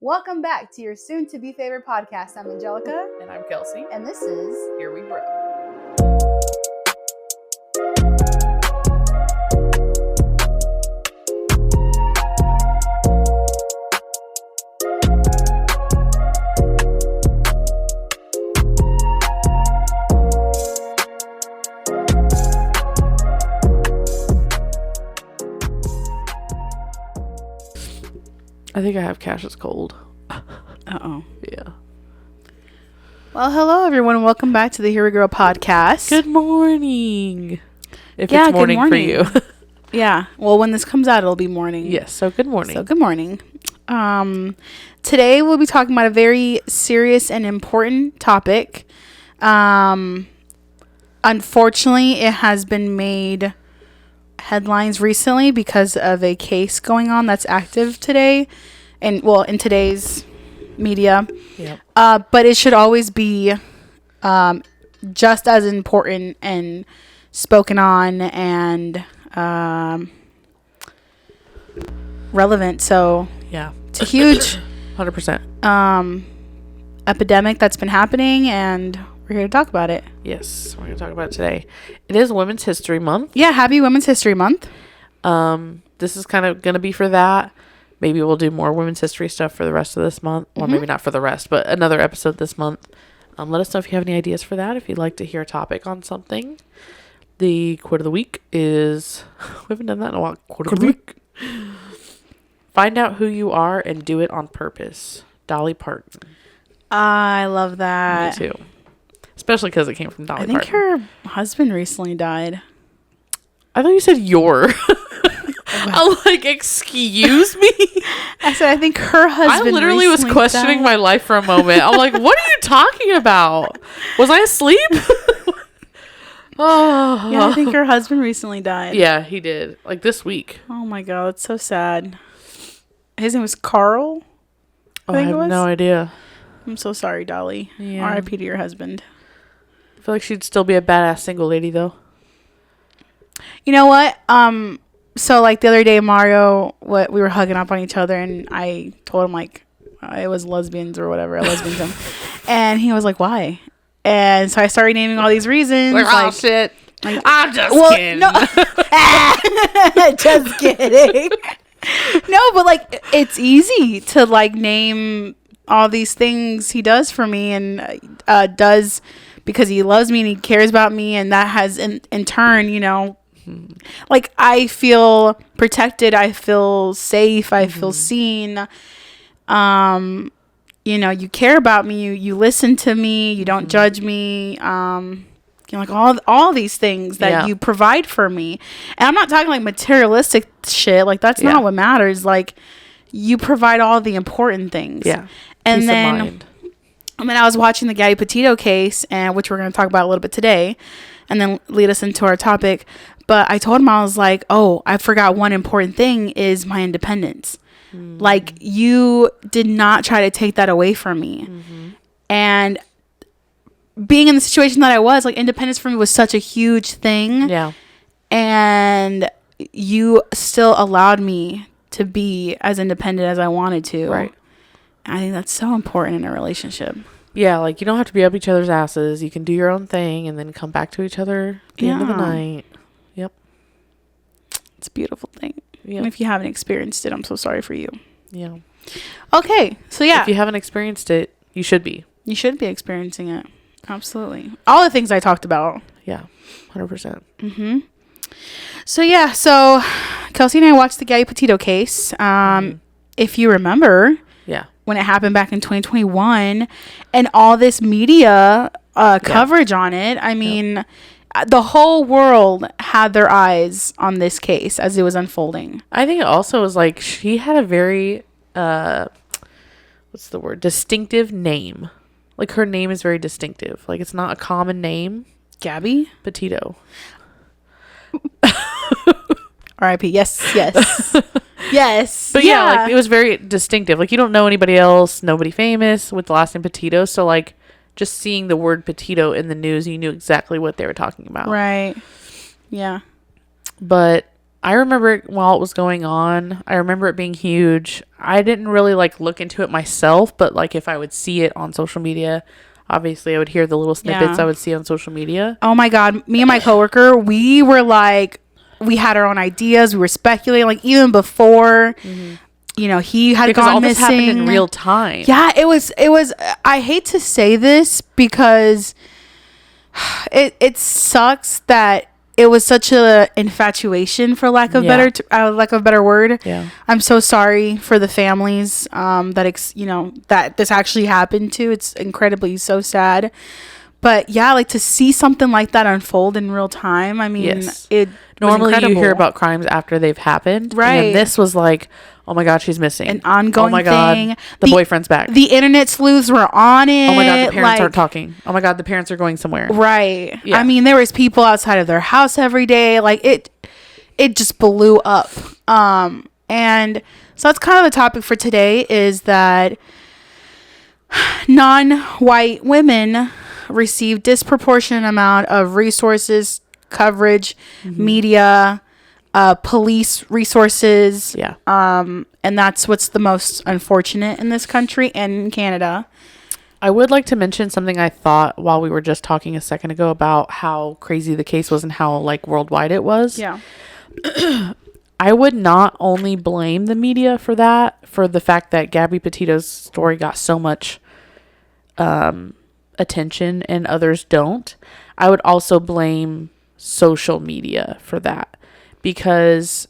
Welcome back to your soon-to-be favorite podcast. I'm Angelica. And I'm Kelsey. And this is Here We Grow. I think I have Cash's cold. Uh-oh. Yeah. Well, hello, everyone, and welcome back to the Here We Grow podcast. Good morning. If it's morning for you. Yeah. Well, when this comes out, it'll be morning. Yes. So good morning. Good morning. Today, we'll be talking about a very serious and important topic. Unfortunately, it has been made headlines recently because of a case going on that's active today and in today's media. Yep. But it should always be just as important and spoken on and relevant. So yeah, it's a huge 100% epidemic that's been happening, and we're here to talk about it. Yes, we're going to talk about it today. It is Women's History Month. Yeah, happy Women's History Month. This is kind of going to be for that. Maybe we'll do more women's history stuff for the rest of this month. Well, maybe not for the rest, but another episode this month. Let us know if you have any ideas for that. If you'd like to hear a topic on something. The quote of the week is... we haven't done that in a while. Quote of the week. Find out who you are and do it on purpose. Dolly Parton. I love that. Me too. Especially because it came from Dolly Parton. I think her husband recently died. I thought you said your... I'm like, excuse me? I said, I think her husband I literally was questioning my life for a moment. I'm like, what are you talking about? Was I asleep? Oh. Yeah, I think her husband recently died. Yeah, he did. Like this week. Oh my God, that's so sad. His name was Carl. I have no idea. I'm so sorry, Dolly. Yeah. R.I.P. to your husband. I feel like she'd still be a badass single lady, though. You know what? So like the other day, Mario, we were hugging up on each other, and I told him like it was lesbians or whatever, a lesbianism, and he was like, "Why?" And so I started naming all these reasons. Like, oh shit! Like, I'm just kidding. No, just kidding. No, but like it's easy to like name all these things he does for me and does because he loves me and he cares about me, and that has in turn, you know. Like I feel protected, I feel safe, I feel seen. You know, you care about me, you listen to me, you don't judge me. You know, like all these things that you provide for me. And I'm not talking like materialistic shit, like that's not what matters. Like you provide all the important things. Yeah. And Peace then of mind. I was watching the Gabby Petito case, and which we're going to talk about a little bit today, and then lead us into our topic. But I told him, I was like, oh, I forgot one important thing is my independence. Like, you did not try to take that away from me. And being in the situation that I was, like, independence for me was such a huge thing. Yeah. And you still allowed me to be as independent as I wanted to. Right. I think that's so important in a relationship. Yeah, like, you don't have to be up each other's asses. You can do your own thing and then come back to each other at the end of the night. Yep. It's a beautiful thing. Yep. And if you haven't experienced it, I'm so sorry for you. Yeah. Okay, so yeah. If you haven't experienced it, you should be. You should be experiencing it. Absolutely. All the things I talked about. Yeah, 100%. Mm-hmm. So yeah, so Kelsey and I watched the Gabby Petito case. If you remember... Yeah. When it happened back in 2021 and all this media coverage on it. I mean, the whole world had their eyes on this case as it was unfolding. I think it also was like she had a very, what's the word? Distinctive name. Like her name is very distinctive. Like it's not a common name. Gabby Petito. R.I.P. Yes. Yes. But yeah, like it was very distinctive. Like you don't know anybody else, nobody famous with the last name Petito. So like just seeing the word Petito in the news, you knew exactly what they were talking about. Right. Yeah. But I remember it while it was going on. I remember it being huge. I didn't really like look into it myself, but like if I would see it on social media, obviously I would hear the little snippets I would see on social media. Oh my God. Me and my coworker, we were like, we had our own ideas. We were speculating, like even before, you know, he had gone all missing. This happened in real time. Yeah, it was, I hate to say this because it sucks that it was such a infatuation, for lack of better word. Yeah. I'm so sorry for the families that this actually happened to. It's incredibly so sad. But yeah, like to see something like that unfold in real time. I mean, it normally was you hear about crimes after they've happened, right? And this was like, oh my God, she's missing. An ongoing thing. God, the boyfriend's back. The internet sleuths were on it. Oh my God, the parents aren't talking. Oh my God, the parents are going somewhere. Right. Yeah. I mean, there was people outside of their house every day. Like it just blew up. And so that's kind of the topic for today, is that non-white women receive disproportionate amount of resources, coverage, media, police resources. Yeah. And that's what's the most unfortunate in this country and in Canada. I would like to mention something I thought while we were just talking a second ago about how crazy the case was and how like worldwide it was. Yeah. I would not only blame the media for that, for the fact that Gabby Petito's story got so much attention and others don't. I would also blame social media for that, because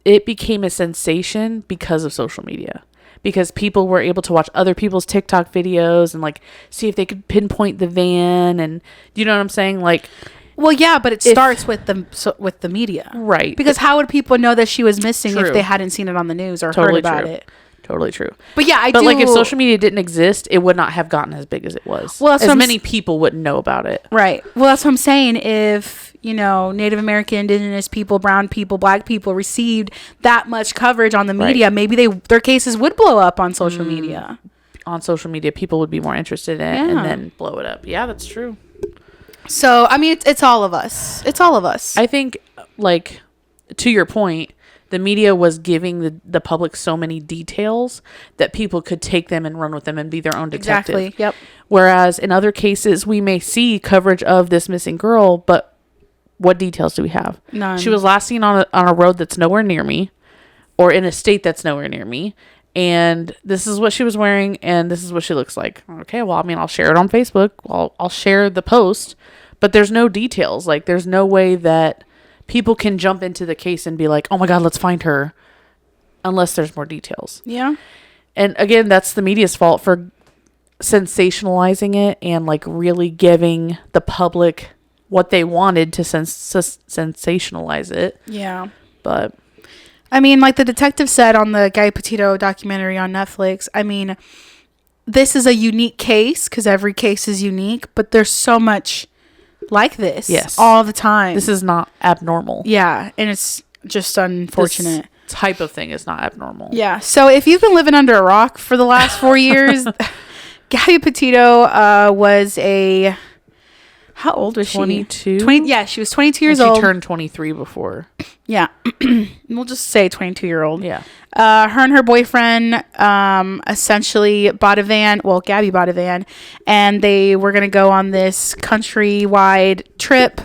it became a sensation because of social media, because people were able to watch other people's TikTok videos and like see if they could pinpoint the van, and you know what I'm saying? Like, well, yeah, but it starts with the media, right? Because how would people know that she was missing True. if they hadn't seen it on the news or Totally heard about true. it? Totally true. But yeah, But like if social media didn't exist, it would not have gotten as big as it was. Well, that's as many people wouldn't know about it. Right. Well, that's what I'm saying. If, you know, Native American, Indigenous people, brown people, black people received that much coverage on the media, maybe their cases would blow up on social media. On social media, people would be more interested in it and then blow it up. Yeah, that's true. So, I mean, it's all of us. It's all of us. I think, like, to your point, the media was giving the public so many details that people could take them and run with them and be their own detective. Exactly. Yep. Whereas in other cases, we may see coverage of this missing girl, but what details do we have? None. She was last seen on a road that's nowhere near me, or in a state that's nowhere near me. And this is what she was wearing, and this is what she looks like. Okay, well, I mean, I'll share it on Facebook. I'll share the post, but there's no details. Like, there's no way that people can jump into the case and be like, oh my God, let's find her, unless there's more details. Yeah. And again, that's the media's fault for sensationalizing it and like really giving the public what they wanted to sensationalize it. Yeah. But I mean, like the detective said on the Guy Petito documentary on Netflix, I mean, this is a unique case because every case is unique, but there's so much like this all the time. This is not abnormal. Yeah, and it's just unfortunate. This type of thing is not abnormal. Yeah, so if you've been living under a rock for the last 4 years, Gabby Petito was a... How old was 22? 20, yeah, she was 22 years old. She turned 23 before. Yeah. We'll just say 22-year-old. Yeah. Her and her boyfriend essentially bought a van. Well, Gabby bought a van. And they were going to go on this countrywide trip.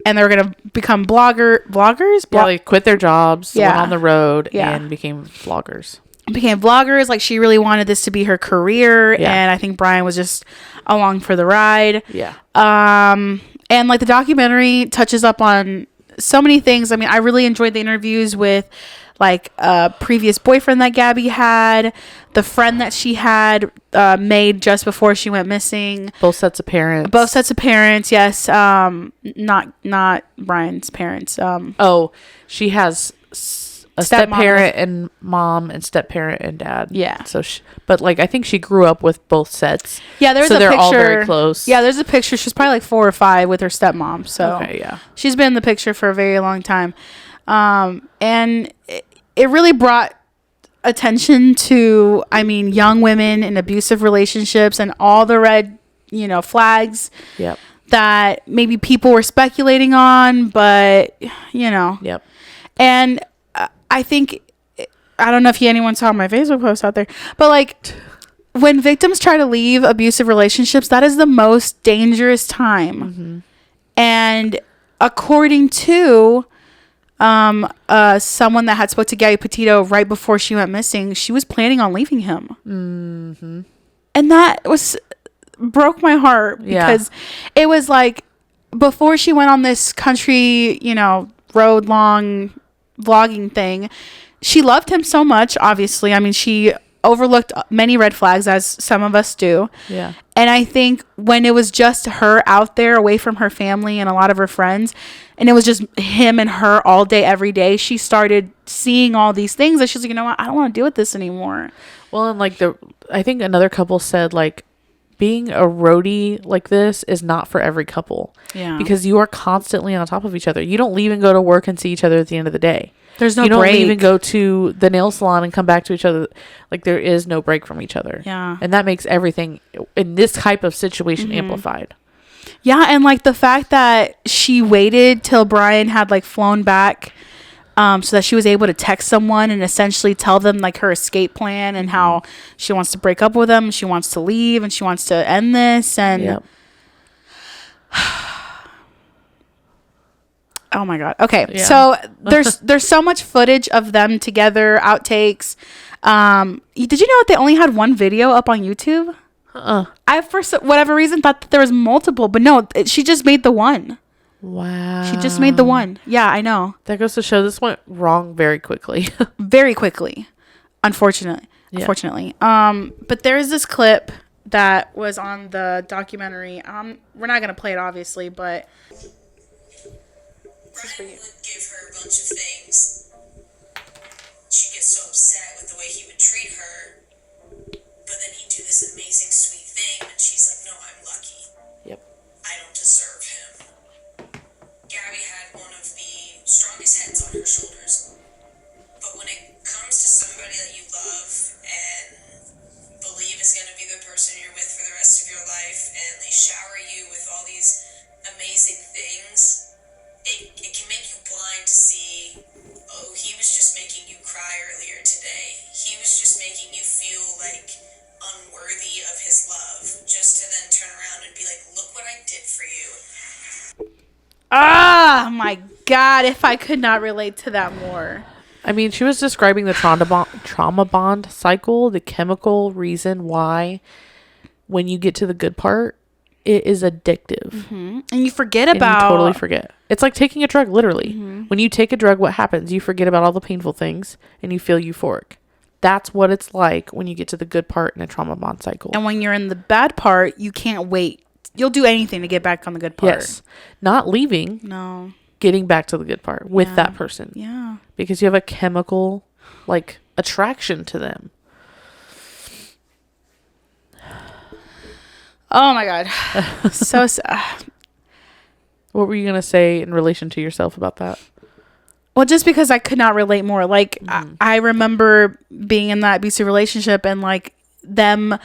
And they were going to become vloggers? Yeah, they quit their jobs, went on the road, and became vloggers. Became vloggers. Like, she really wanted this to be her career. Yeah. And I think Brian was just along for the ride. Yeah. And like the documentary touches up on so many things. I mean, I really enjoyed the interviews with like a previous boyfriend that Gabby had, the friend that she had made just before she went missing. Both sets of parents. Yes. Not Brian's parents. She has a step-parent and mom and step-parent and dad. Yeah. So, but like, I think she grew up with both sets. Yeah, there's a picture. So they're all very close. Yeah, there's a picture. She's probably like 4 or 5 with her stepmom. So okay, yeah. She's been in the picture for a very long time. And it really brought attention to, I mean, young women in abusive relationships and all the red, flags. Yep. that maybe people were speculating on, but you know. Yep. And I think, I don't know if anyone saw my Facebook post out there, but like when victims try to leave abusive relationships, that is the most dangerous time. Mm-hmm. And according to someone that had spoke to Gabby Petito right before she went missing, she was planning on leaving him. Mm-hmm. And that broke my heart because it was like before she went on this country, you know, road long vlogging thing, she loved him so much. Obviously, I mean, she overlooked many red flags, as some of us do. Yeah. And I think when it was just her out there away from her family and a lot of her friends, and it was just him and her all day every day, she started seeing all these things that she's like, you know what, I don't want to deal with this anymore. Well, and like I think another couple said, like, being a roadie like this is not for every couple. Yeah. Because you are constantly on top of each other. You don't leave and go to work and see each other at the end of the day. There's no break. You don't break. leave and go to the nail salon and come back to each other. Like, there is no break from each other. Yeah. And that makes everything in this type of situation amplified. Yeah. And like the fact that she waited till Brian had like flown back, so that she was able to text someone and essentially tell them like her escape plan and how she wants to break up with them, she wants to leave, and she wants to end this. And oh my God. Okay. Yeah. So there's so much footage of them together, outtakes. Did you know that they only had one video up on YouTube? I, for whatever reason, thought that there was multiple, but no, she just made the one. Wow. She just made the one. Yeah, I know. That goes to show this went wrong very quickly. Very quickly. Unfortunately. But there is this clip that was on the documentary. We're not going to play it, obviously, but Brian would give her a bunch of things. She'd get so upset with the way he would treat her. But then he'd do this amazing, sweet thing, and she's like, no, I'm lucky. Yep. I don't deserve him. Gabby had one of the strongest heads on her shoulders. But when it comes to somebody that you love and believe is going to be the person you're with for the rest of your life, and they shower you with all these amazing things, it can make you blind to see, oh, he was just making you cry earlier today. He was just making you feel like unworthy of his love, just to then turn around and be like, look what I did for you. oh my God, if I could not relate to that more. I mean, she was describing the trauma bond cycle, the chemical reason why when you get to the good part, it is addictive. Mm-hmm. And you forget about... You totally forget. It's like taking a drug, literally. Mm-hmm. When you take a drug, what happens? You forget about all the painful things and you feel euphoric. That's what it's like when you get to the good part in a trauma bond cycle. And when you're in the bad part, you can't wait. You'll do anything to get back on the good part. Yes. Not leaving. No. Getting back to the good part with that person. Yeah. Because you have a chemical, like, attraction to them. Oh my God. So sad. What were you going to say in relation to yourself about that? Well, just because I could not relate more. Like, I remember being in that abusive relationship and, like, them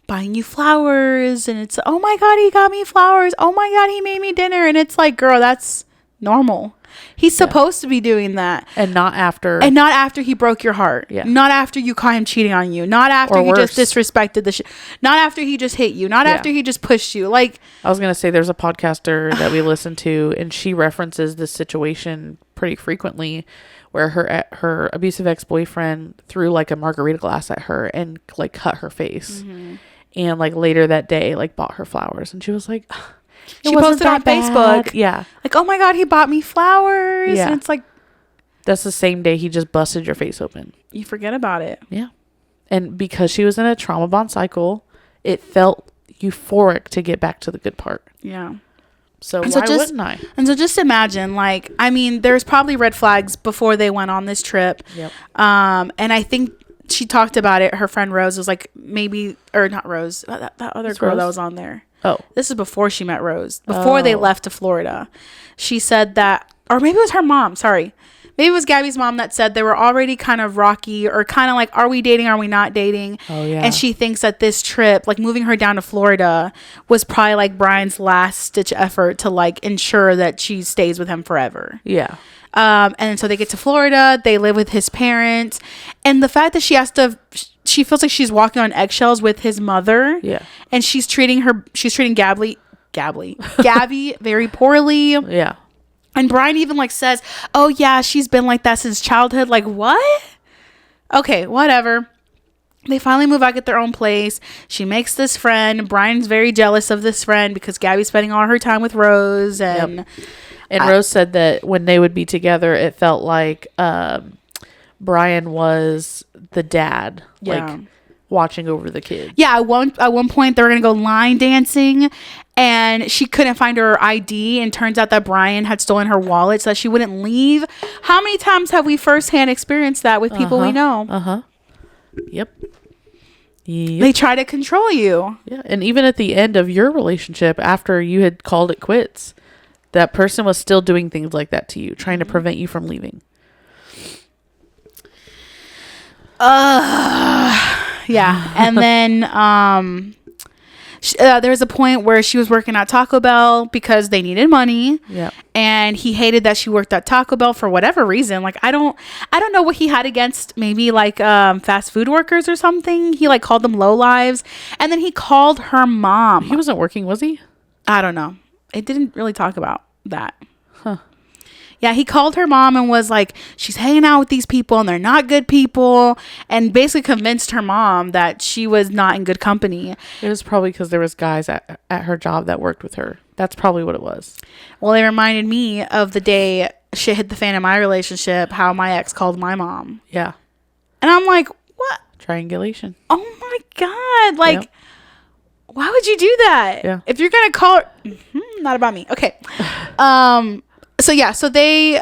buying you flowers. And it's, oh, my God, he got me flowers. Oh, my God, he made me dinner. And it's like, girl, that's normal. He's supposed to be doing that. And not after. And not after he broke your heart. Yeah. Not after you caught him cheating on you. Not after you just disrespected the shit. Not after he just hit you. Not after he just pushed you. Like, I was going to say, there's a podcaster that we listen to, and she references this situation pretty frequently where her abusive ex-boyfriend threw like a margarita glass at her and like cut her face. Mm-hmm. And like later that day, like bought her flowers. And she was like... She posted on Facebook. Yeah. Like, oh my God, he bought me flowers. Yeah. And it's like... That's the same day he just busted your face open. You forget about it. Yeah. And because she was in a trauma bond cycle, it felt euphoric to get back to the good part. Yeah. So wouldn't I? And so just imagine, like, I mean, there's probably red flags before they went on this trip. Yep. And I think she talked about it. Her friend Rose was like, maybe... Or not Rose. That other girl that was on there. Oh. This is before she met Rose. Before they left to Florida. She said that, or maybe it was her mom. Sorry. Maybe it was Gabby's mom that said they were already kind of rocky, or kind of like, are we dating? Are we not dating? Oh, yeah. And she thinks that this trip, like moving her down to Florida, was probably like Brian's last ditch effort to like ensure that she stays with him forever. Yeah. And so they get to Florida, they live with his parents, and the fact that she feels like she's walking on eggshells with his mother. Yeah. And she's treating Gabby very poorly. Yeah. And Brian even like says, oh yeah, she's been like that since childhood. Like, what? Okay, whatever. They finally move out, get their own place. She makes this friend. Brian's very jealous of this friend because Gabby's spending all her time with Rose. And Yep. And Rose said that when they would be together, it felt like Brian was the dad, like watching over the kids. Yeah, at one point they were gonna go line dancing, and she couldn't find her ID, and turns out that Brian had stolen her wallet so that she wouldn't leave. How many times have we firsthand experienced that with people we know? Yep. They try to control you. Yeah, and even at the end of your relationship, after you had called it quits, that person was still doing things like that to you, trying to prevent you from leaving. Yeah. And then there was a point where she was working at Taco Bell because they needed money. Yeah. And he hated that she worked at Taco Bell for whatever reason. Like, I don't know what he had against maybe like fast food workers or something. He like called them lowlives. And then he called her mom. He wasn't working, was he? I don't know. It didn't really talk about that. Yeah, he called her mom and was like, she's hanging out with these people and they're not good people, and basically convinced her mom that she was not in good company. It was probably because there was guys at her job that worked with her. That's probably what it was. Well, it reminded me of the day shit hit the fan in my relationship, how my ex called my mom. Yeah. And I'm like, what? Triangulation. Oh my God. Like, why would you do that? Yeah. If you're going to call her, not about me. Okay. So they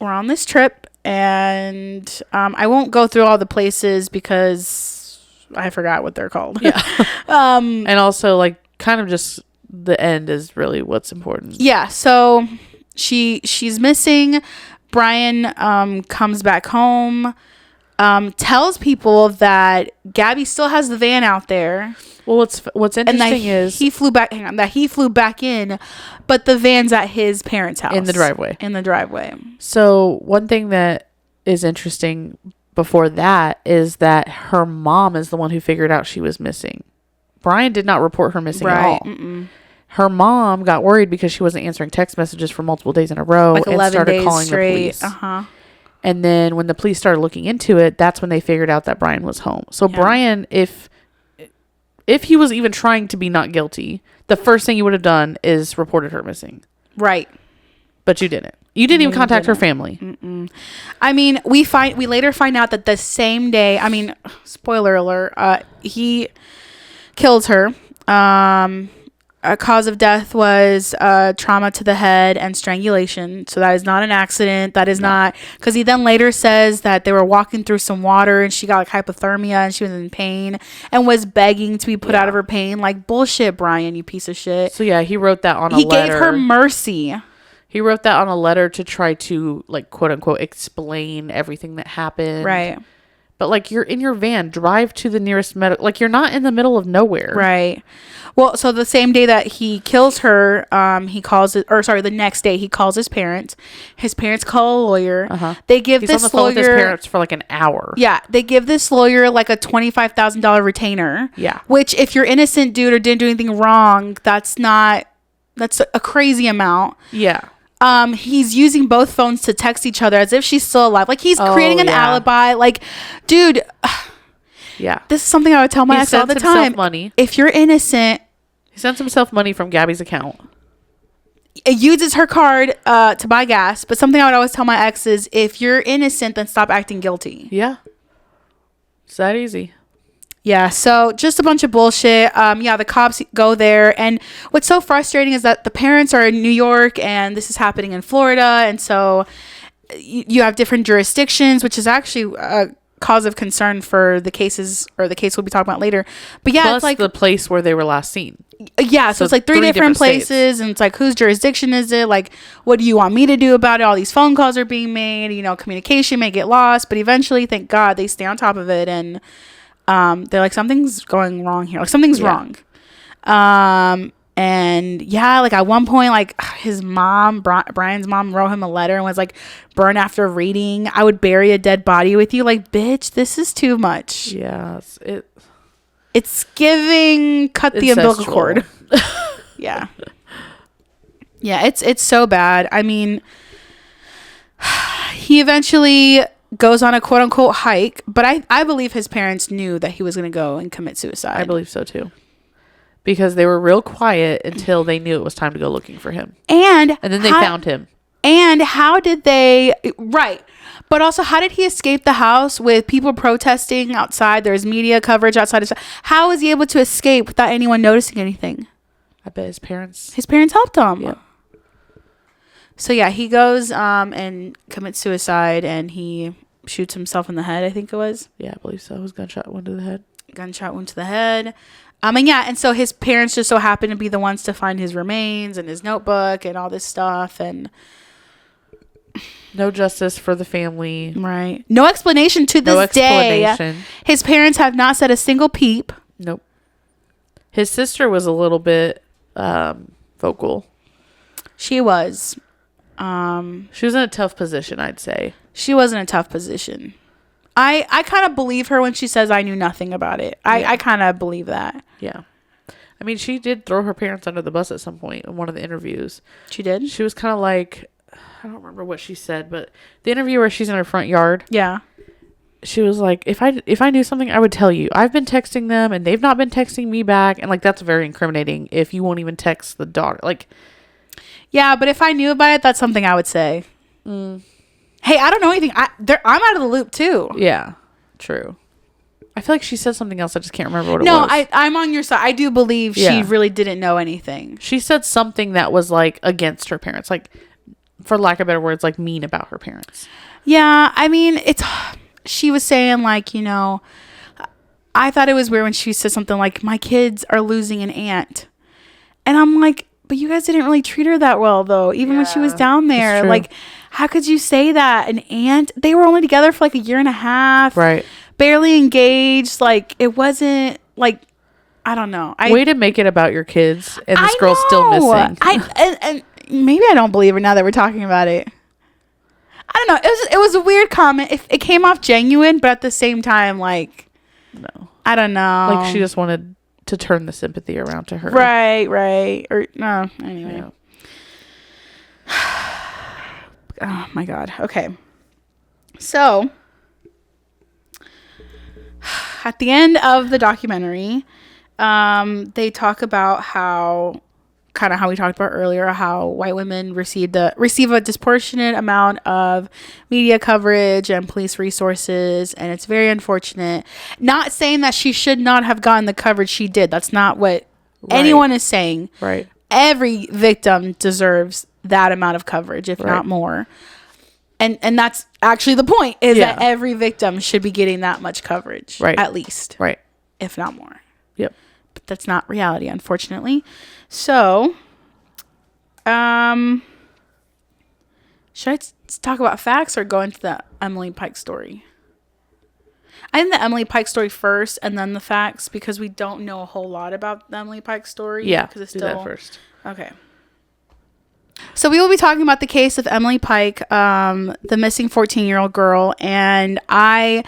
were on this trip, and I won't go through all the places because I forgot what they're called. Yeah. And also, like, kind of just the end is really what's important. Yeah. So she's missing. Brian comes back home, tells people that Gabby still has the van out there. Well, what's interesting is he flew back. Hang on, that he flew back in, but the van's at his parents' house in the driveway. So one thing that is interesting before that is that her mom is the one who figured out she was missing. Brian did not report her missing at all. Mm-mm. Her mom got worried because she wasn't answering text messages for multiple days in a row, like 11 and started days calling straight. the police. And then when the police started looking into it, that's when they figured out that Brian was home. So Brian, if he was even trying to be not guilty, the first thing you would have done is reported her missing. Right. But you didn't. You didn't even contact her family. Mm-mm. I mean, we later find out that the same day, I mean, spoiler alert, he kills her. A cause of death was trauma to the head and strangulation. So that is not an accident. That is not, because he then later says that they were walking through some water and she got like hypothermia and she was in pain and was begging to be put out of her pain. Like, bullshit, Brian, you piece of shit. So yeah, he wrote that on a letter. He gave her mercy. He wrote that on a letter to try to, like, quote unquote, explain everything that happened. Right. But, like, you're in your van, drive to the nearest medical, like, you're not in the middle of nowhere. Right. Well, so the same day that he kills her, the next day he calls his parents. His parents call a lawyer. They give He's on the phone with his parents for like an hour. Yeah. They give this lawyer like a $25,000 retainer. Yeah. Which, if you're innocent, dude, or didn't do anything wrong, that's a crazy amount. Yeah. He's using both phones to text each other as if she's still alive. Like, he's creating an alibi. Like, dude. Yeah. This is something I would tell my ex all the time. Money. If you're innocent. He sends himself money from Gabby's account. It uses her card to buy gas. But something I would always tell my ex is, if you're innocent, then stop acting guilty. Yeah. It's that easy. Yeah, so just a bunch of bullshit. The cops go there, and what's so frustrating is that the parents are in New York and this is happening in Florida, and so you have different jurisdictions, which is actually a cause of concern for the cases, or the case we'll be talking about later. But yeah, plus it's like the place where they were last seen. Yeah, so it's like three different places states. and it's like, whose jurisdiction is it? Like, what do you want me to do about it? All these phone calls are being made, communication may get lost, but eventually, thank God, they stay on top of it and they're like, something's going wrong here. Like, something's wrong. And yeah, like at one point, like his mom, Brian's mom, wrote him a letter and was like, burn after reading. I would bury a dead body with you. Like, bitch, this is too much. Yeah. It's giving cut the umbilical cord. Yeah. Yeah, it's so bad. I mean, he eventually goes on a quote unquote hike, but I believe his parents knew that he was going to go and commit suicide. I believe so too. Because they were real quiet until they knew it was time to go looking for him. And then they found him. And how did they... Right. But also, how did he escape the house with people protesting outside? There's media coverage outside. How was he able to escape without anyone noticing anything? I bet his parents... His parents helped him. Yeah. So, yeah, he goes and commits suicide, and he shoots himself in the head, I think it was. Yeah, I believe so. It was gunshot wound to the head. Gunshot wound to the head. And so his parents just so happened to be the ones to find his remains and his notebook and all this stuff, and no justice for the family. Right. No explanation to this day. His parents have not said a single peep. Nope. His sister was a little bit vocal. She was. She was in a tough position, I'd say. She was in a tough position. I kind of believe her when she says I knew nothing about it. I kind of believe that. Yeah. I mean, she did throw her parents under the bus at some point in one of the interviews. She did? She was kind of like, I don't remember what she said, but the interview where she's in her front yard. Yeah. She was like, if I knew something, I would tell you. I've been texting them and they've not been texting me back. And like, that's very incriminating if you won't even text the daughter. Like, yeah, but if I knew about it, that's something I would say. Hey, I don't know anything. I'm out of the loop too. Yeah, true. I feel like she said something else. I just can't remember what it was. No, I'm on your side. I do believe she really didn't know anything. She said something that was like against her parents, like, for lack of better words, like mean about her parents. Yeah, I mean, she was saying like, I thought it was weird when she said something like, my kids are losing an aunt. And I'm like, but you guys didn't really treat her that well though, even when she was down there. Like, how could you say that? An aunt? They were only together for like a year and a half. Right. Barely engaged. Like, it wasn't like, I don't know. Way to make it about your kids and this girl's still missing. And maybe I don't believe her now that we're talking about it. I don't know. It was a weird comment. It came off genuine, but at the same time, like, no. I don't know. Like, she just wanted to turn the sympathy around to her. Right. Or no. Anyway. Yeah. Oh my God. Okay. So at the end of the documentary, they talk about how we talked about earlier, how white women receive a disproportionate amount of media coverage and police resources, and it's very unfortunate. Not saying that she should not have gotten the coverage she did. That's not what anyone is saying. Right. Every victim deserves that amount of coverage, if not more. And that's actually the point, is that every victim should be getting that much coverage. Right. At least. Right. If not more. Yep. But that's not reality, unfortunately. So, should I talk about facts or go into the Emily Pike story? I think the Emily Pike story first and then the facts, because we don't know a whole lot about the Emily Pike story. Yeah, because it's do that first. Okay. So we will be talking about the case of Emily Pike, the missing 14-year-old girl, and I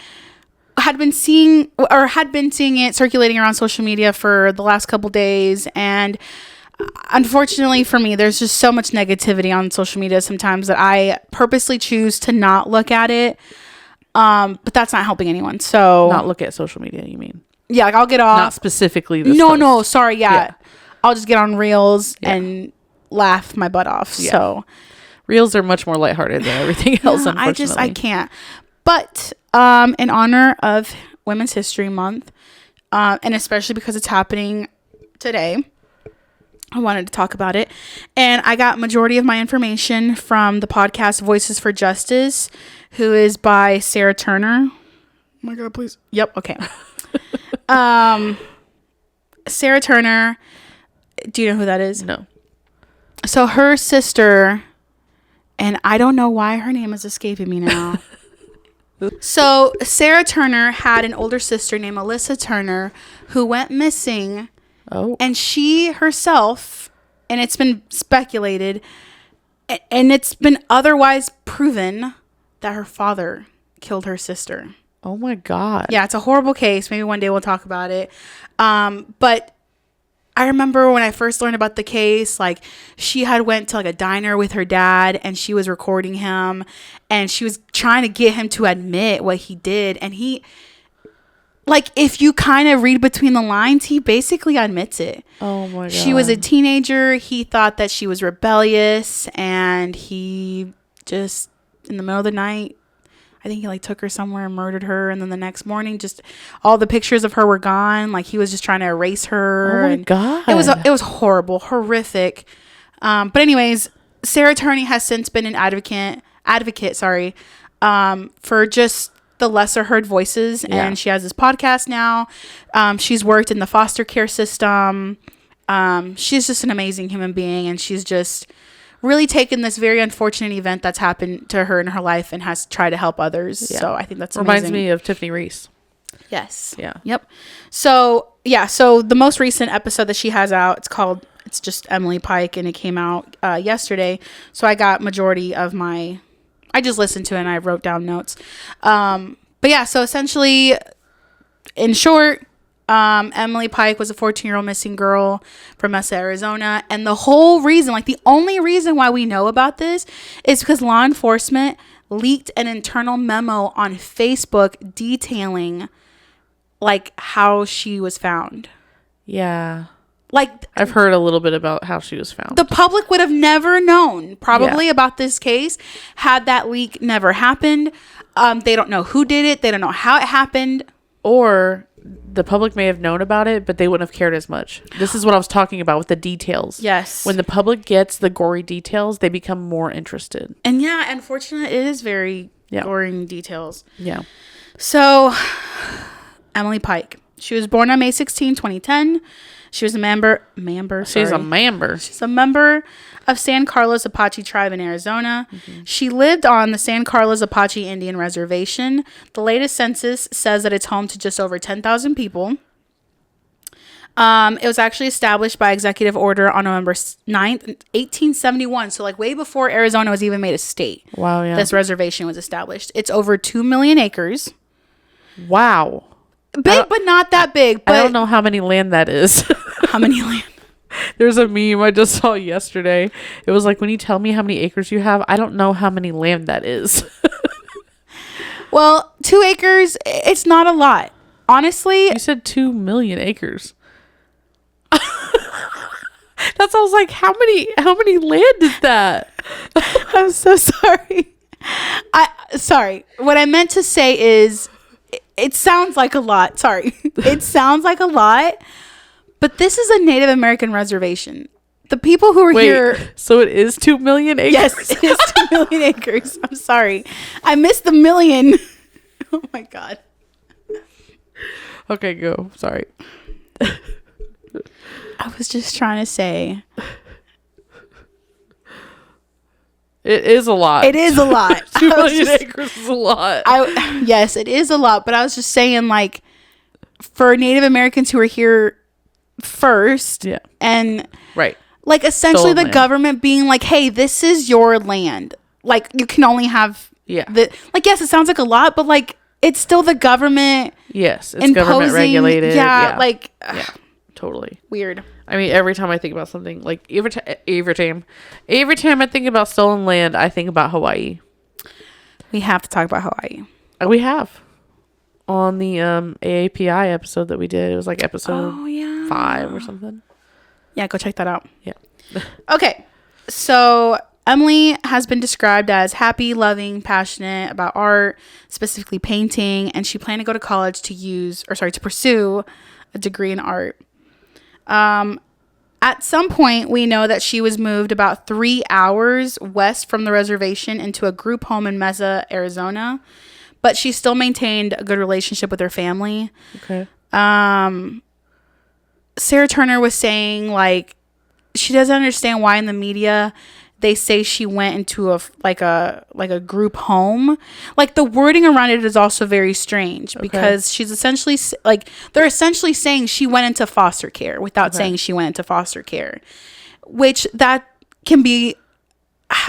had been seeing it circulating around social media for the last couple days, and unfortunately for me, there's just so much negativity on social media sometimes that I purposely choose to not look at it, but that's not helping anyone. So not look at social media, you mean? Yeah, like I'll get off. Not specifically this No, post. no, sorry, yeah. I'll just get on Reels and laugh my butt off. Yeah. So Reels are much more lighthearted than everything else, unfortunately. I can't. But in honor of Women's History Month, and especially because it's happening today, I wanted to talk about it. And I got majority of my information from the podcast Voices for Justice, who is by Sarah Turner. Oh my God, please. Yep. Okay. Sarah Turner Do you know who that is? No. So her sister, and I don't know why her name is escaping me now. So Sarah Turner had an older sister named Alyssa Turner who went missing. Oh. And she herself, and it's been speculated, and it's been otherwise proven that her father killed her sister. Oh my God. Yeah, it's a horrible case. Maybe one day we'll talk about it. But I remember when I first learned about the case, like she had went to like a diner with her dad and she was recording him and she was trying to get him to admit what he did. And he, like, if you kind of read between the lines, he basically admits it. Oh my God. She was a teenager. He thought that she was rebellious and he just, in the middle of the night, I think he like took her somewhere and murdered her. And then the next morning, just all the pictures of her were gone. Like he was just trying to erase her. Oh my and God. It was horrible, horrific. But anyways, Sarah Turney has since been an advocate, for just the lesser heard voices. Yeah. And she has this podcast now. She's worked in the foster care system. She's just an amazing human being. And she's just really taken this very unfortunate event that's happened to her in her life and has tried to help others. Yeah. So I think that's reminds amazing. me of Tiffany Reese. Yes. Yeah. Yep. So so the most recent episode that she has out, it's just Emily Pike, and it came out yesterday. So I got majority of I just listened to it and I wrote down notes. But yeah, so essentially, in short, Emily Pike was a 14-year-old missing girl from Mesa, Arizona. And the whole reason, like the only reason why we know about this is because law enforcement leaked an internal memo on Facebook detailing like how she was found. Yeah. Like I've heard a little bit about how she was found. the public would have never known probably about this case had that leak never happened. They don't know who did it. They don't know how it happened. Or the public may have known about it, but they wouldn't have cared as much. This is what I was talking about with the details. Yes. When the public gets the gory details, they become more interested. And yeah, unfortunately, it is very gory details. Yeah. So, Emily Pike. She was born on May 16, 2010. She was a member. She's a member. She's a member of San Carlos Apache tribe in Arizona. Mm-hmm. She lived on the San Carlos Apache Indian Reservation. The latest census says that it's home to just over 10,000 people. It was actually established by executive order on November 9th, 1871. So like way before Arizona was even made a state. Wow, yeah. This reservation was established. It's over 2 million acres. Wow. Big, but not that big. But I don't know how many land that is. How many land? There's a meme I just saw yesterday. It was like, when you tell me how many acres you have, I don't know how many land that is. Well, 2 acres, it's not a lot. Honestly. You said 2 million acres. That's, I was like, how many land is that? I'm so sorry. Sorry. What I meant to say is, it sounds like a lot. Sorry. It sounds like a lot. But this is a Native American reservation. The people who are here. So it is 2 million acres? Yes, it is 2 million acres. I'm sorry. I missed the million. Oh my God. Okay, go. Sorry. I was just trying to say. It is a lot. It is a lot. 2 million acres is a lot. Yes, it is a lot. But I was just saying, like, for Native Americans who are here first. Yeah. And right. Like essentially Stolen the land. government being like, hey, this is your land. Like you can only have like, yes, it sounds like a lot, but like it's still the government. Yes. It's government regulated. Yeah. Like totally. Weird. I mean, every time I think about something, like every time I think about stolen land, I think about Hawaii. We have to talk about Hawaii. We have. On the AAPI episode that we did. It was like episode 5 or something. Yeah, go check that out. Yeah. Okay. So Emily has been described as happy, loving, passionate about art, specifically painting, and she planned to go to college to pursue a degree in art. At some point, we know that she was moved about 3 hours west from the reservation into a group home in Mesa, Arizona. But she still maintained a good relationship with her family. Okay. Sarah Turner was saying, like, she doesn't understand why in the media they say she went into a group home. Like, the wording around it is also very strange because she's essentially they're essentially saying she went into foster care without saying she went into foster care, which that can be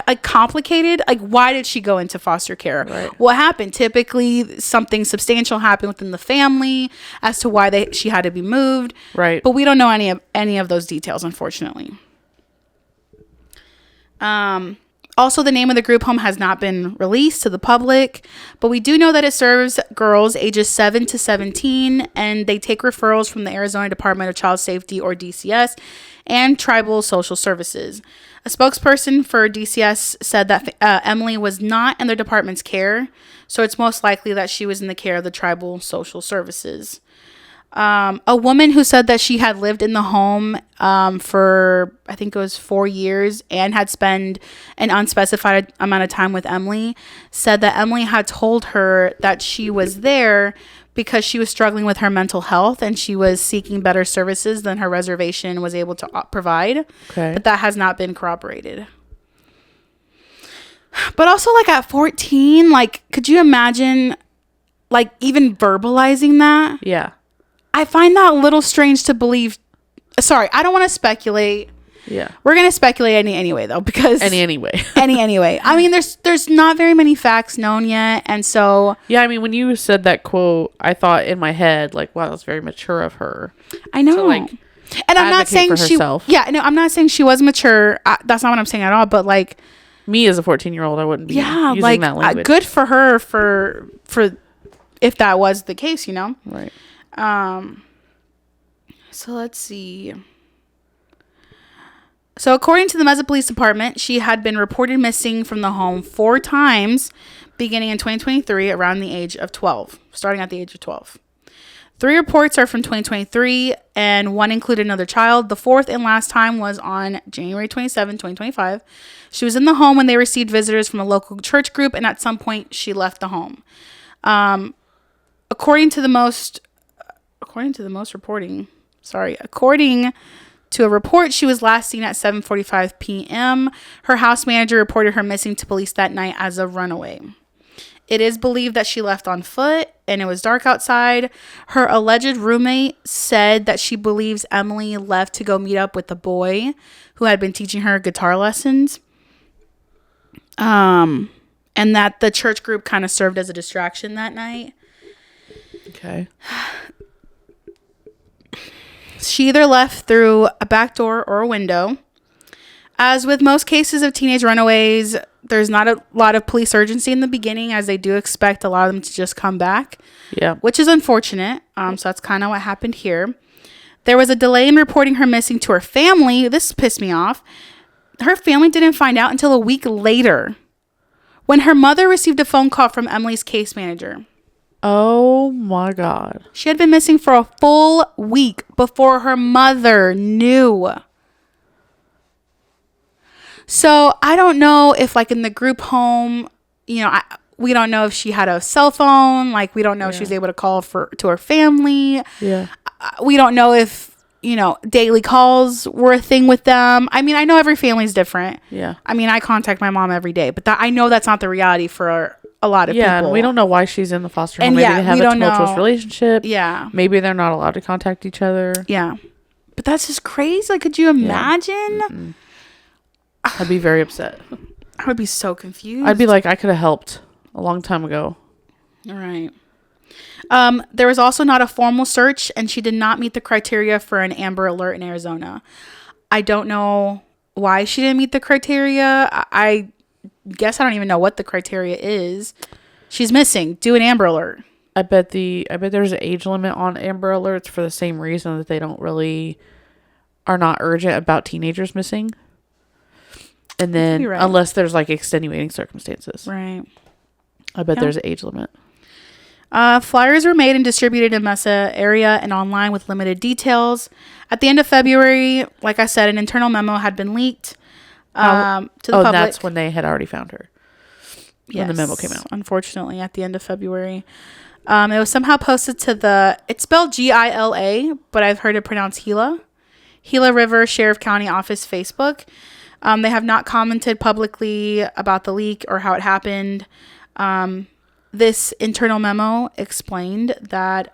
like complicated. Like, why did she go into foster care? Right. What happened? Typically something substantial happened within the family as to why she had to be moved. Right. But we don't know any of those details, unfortunately. Also, the name of the group home has not been released to the public, but we do know that it serves girls ages 7 to 17, and they take referrals from the Arizona Department of Child Safety, or DCS, and Tribal Social Services. A spokesperson for DCS said that Emily was not in the department's care, so it's most likely that she was in the care of the Tribal Social Services. A woman who said that she had lived in the home for, I think it was 4 years, and had spent an unspecified amount of time with Emily, said that Emily had told her that she was there because she was struggling with her mental health and she was seeking better services than her reservation was able to provide. Okay. But that has not been corroborated. But also, like, at 14, like, could you imagine, like, even verbalizing that? Yeah. I find that a little strange to believe. Sorry, I don't want to speculate. Yeah. We're going to speculate anyway, though, because... Anyway. anyway. I mean, there's not very many facts known yet, and so... Yeah, I mean, when you said that quote, I thought in my head, like, wow, that's very mature of her. I know. To, like, and I'm not saying for she... herself. Yeah, no, I'm not saying she was mature. That's not what I'm saying at all, but, like... Me as a 14-year-old, I wouldn't be using like, that language. Good for her for if that was the case, you know? Right. So let's see. So according to the Mesa Police Department, she had been reported missing from the home 4 times beginning in 2023 around the age of 12, starting at the age of 12. 3 reports are from 2023 and 1 included another child. The 4th and last time was on January 27, 2025. She was in the home when they received visitors from a local church group, and at some point she left the home. According to a report, she was last seen at 7:45 p.m. Her house manager reported her missing to police that night as a runaway. It is believed that she left on foot and it was dark outside. Her alleged roommate said that she believes Emily left to go meet up with the boy who had been teaching her guitar lessons. And that the church group kind of served as a distraction that night. Okay. She either left through a back door or a window. As with most cases of teenage runaways, there's not a lot of police urgency in the beginning, as they do expect a lot of them to just come back. Yeah. Which is unfortunate. So that's kind of what happened here. There was a delay in reporting her missing to her family. This pissed me off. Her family didn't find out until a week later, when her mother received a phone call from Emily's case manager. Oh my God. She had been missing for a full week before her mother knew. So I don't know if, like, in the group home, you know, we don't know if she had a cell phone. Like, we don't know if she was able to call to her family. Yeah. We don't know if, you know, daily calls were a thing with them. I mean, I know every family's different. Yeah. I mean, I contact my mom every day, but I know that's not the reality for a lot of people. Yeah, and we don't know why she's in the foster home. And maybe they have a tumultuous relationship. Yeah. Maybe they're not allowed to contact each other. Yeah. But that's just crazy. Like, could you imagine? Yeah. I'd be very upset. I would be so confused. I'd be like, I could have helped a long time ago. All right. There was also not a formal search, and she did not meet the criteria for an Amber Alert in Arizona. I don't know why she didn't meet the criteria. I guess I don't even know what the criteria is. She's missing. Do an Amber Alert. I bet there's an age limit on Amber Alerts for the same reason that they are not urgent about teenagers missing. And then right. Unless there's, like, extenuating circumstances. Right. I bet there's an age limit. Flyers were made and distributed in Mesa area and online with limited details. At the end of February, like I said, an internal memo had been leaked to the public. That's when they had already found her. Yes, when the memo came out. Unfortunately, at the end of February. It was somehow posted to it's spelled Gila, but I've heard it pronounced Gila. Gila River Sheriff County Office Facebook. They have not commented publicly about the leak or how it happened. This internal memo explained that...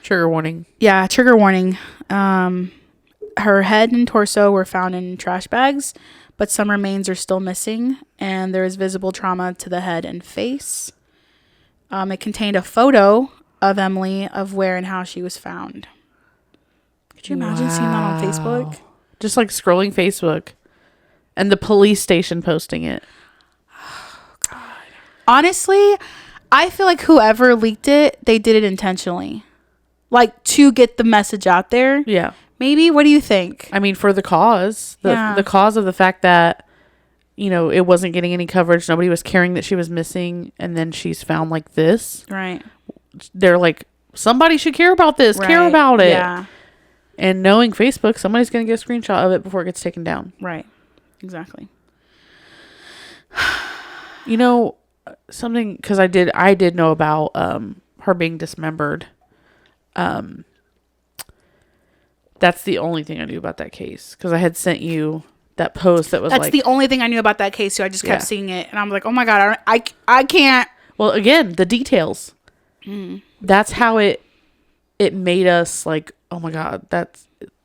Trigger warning. Yeah, trigger warning. Her head and torso were found in trash bags, but some remains are still missing, and there is visible trauma to the head and face. It contained a photo of Emily of where and how she was found. Could you imagine seeing that on Facebook? Just like scrolling Facebook and the police station posting it. Oh, God. Honestly, I feel like whoever leaked it, they did it intentionally. Like, to get the message out there. Yeah. Maybe? What do you think? I mean, for the cause. The cause of the fact that, you know, it wasn't getting any coverage. Nobody was caring that she was missing. And then she's found like this. Right. They're like, somebody should care about this. Right. Care about it. Yeah. And knowing Facebook, somebody's going to get a screenshot of it before it gets taken down. Right. Exactly. You know, something, because I did know about her being dismembered. That's the only thing I knew about that case, because I had sent you that post that was That's the only thing I knew about that case, so I just kept seeing it, and I'm like, oh my God, I can't. Well, again, the details. That's how it made us like, oh my God,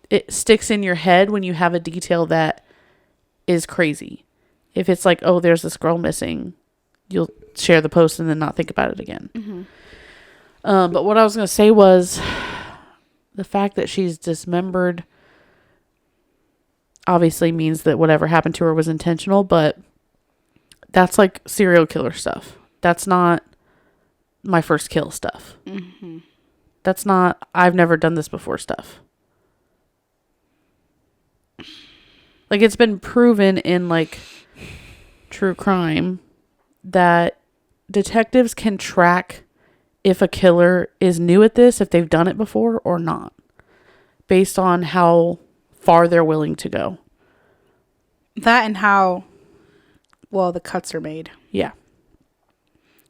it sticks in your head when you have a detail that is crazy. If it's like, oh, there's this girl missing, you'll share the post and then not think about it again. But what I was going to say was the fact that she's dismembered obviously means that whatever happened to her was intentional, but that's like serial killer stuff. That's not my first kill stuff. That's not, I've never done this before stuff. Like, it's been proven in like true crime that detectives can track if a killer is new at this, if they've done it before or not, based on how far they're willing to go. That and how well the cuts are made. Yeah.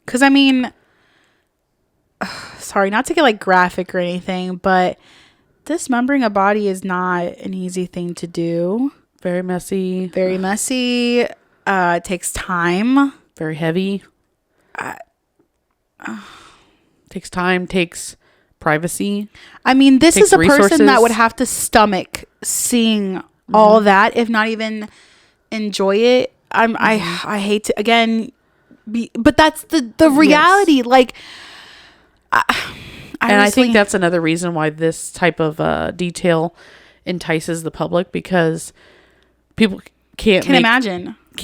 Because, I mean, sorry, not to get like graphic or anything, but dismembering a body is not an easy thing to do. Very messy. Very messy. It takes time. Very heavy. Takes time, takes privacy. I mean, this is a resources. person that would have to stomach seeing all that, if not even enjoy it. I hate to, again, but that's the reality. Yes. Like, I think that's another reason why this type of detail entices the public, because people can't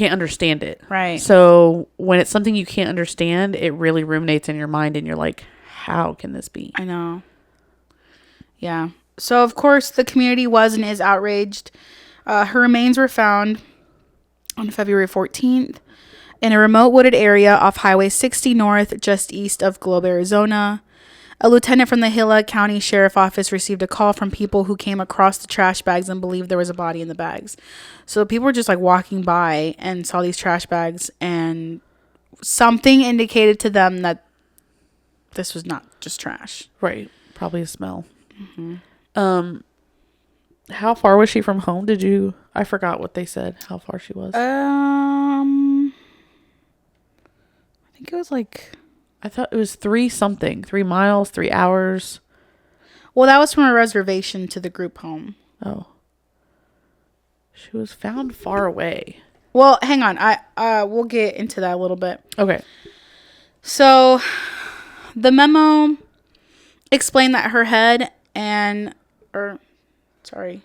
understand it. Right. So when it's something you can't understand, it really ruminates in your mind and you're like, how can this be? I know. Yeah. So of course the community was and is outraged. Her remains were found on February 14th in a remote wooded area off Highway 60 North, just east of Globe, Arizona. A lieutenant from the Gila County Sheriff Office received a call from people who came across the trash bags and believed there was a body in the bags. So people were just like walking by and saw these trash bags, and something indicated to them that this was not just trash. Right. Probably a smell. How far was she from home? I forgot what they said, how far she was. I think it was like, I thought it was 3 miles, 3 hours. Well, that was from a reservation to the group home. Oh. She was found far away. Well, hang on. We'll get into that a little bit. Okay. So, the memo explained that her head sorry.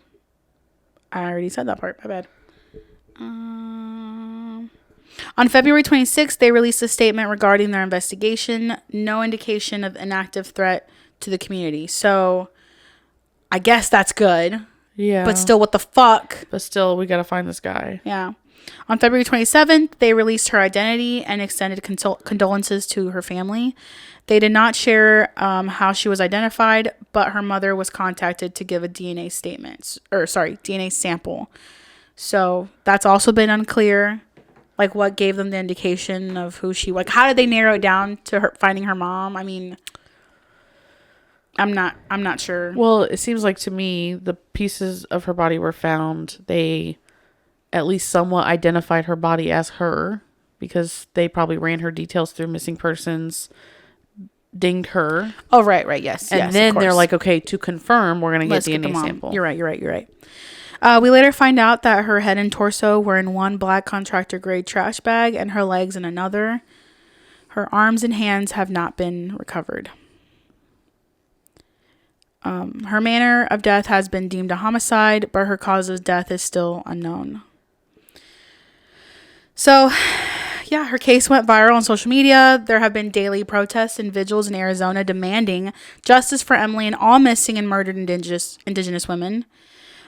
I already said that part. My bad. On February 26th, they released a statement regarding their investigation. No indication of an active threat to the community. So, I guess that's good. Yeah. But still, what the fuck? But still, we gotta find this guy. Yeah. On February 27th, they released her identity and extended condolences to her family. They did not share how she was identified, but her mother was contacted to give a DNA DNA sample. So that's also been unclear. Like, what gave them the indication of who she was? Like, how did they narrow it down to her finding her mom? I mean, I'm not sure. Well, it seems like to me the pieces of her body were found. They at least somewhat identified her body as her because they probably ran her details through missing persons, dinged her. Oh, right. Yes. And yes, then of they're course. like, okay, to confirm, we're going to get Let's get the DNA mom. sample. You're right. We later find out that her head and torso were in one black contractor grade trash bag and her legs in another. Her arms and hands have not been recovered. Her manner of death has been deemed a homicide, but her cause of death is still unknown. So, yeah, her case went viral on social media. There have been daily protests and vigils in Arizona demanding justice for Emily and all missing and murdered Indigenous women.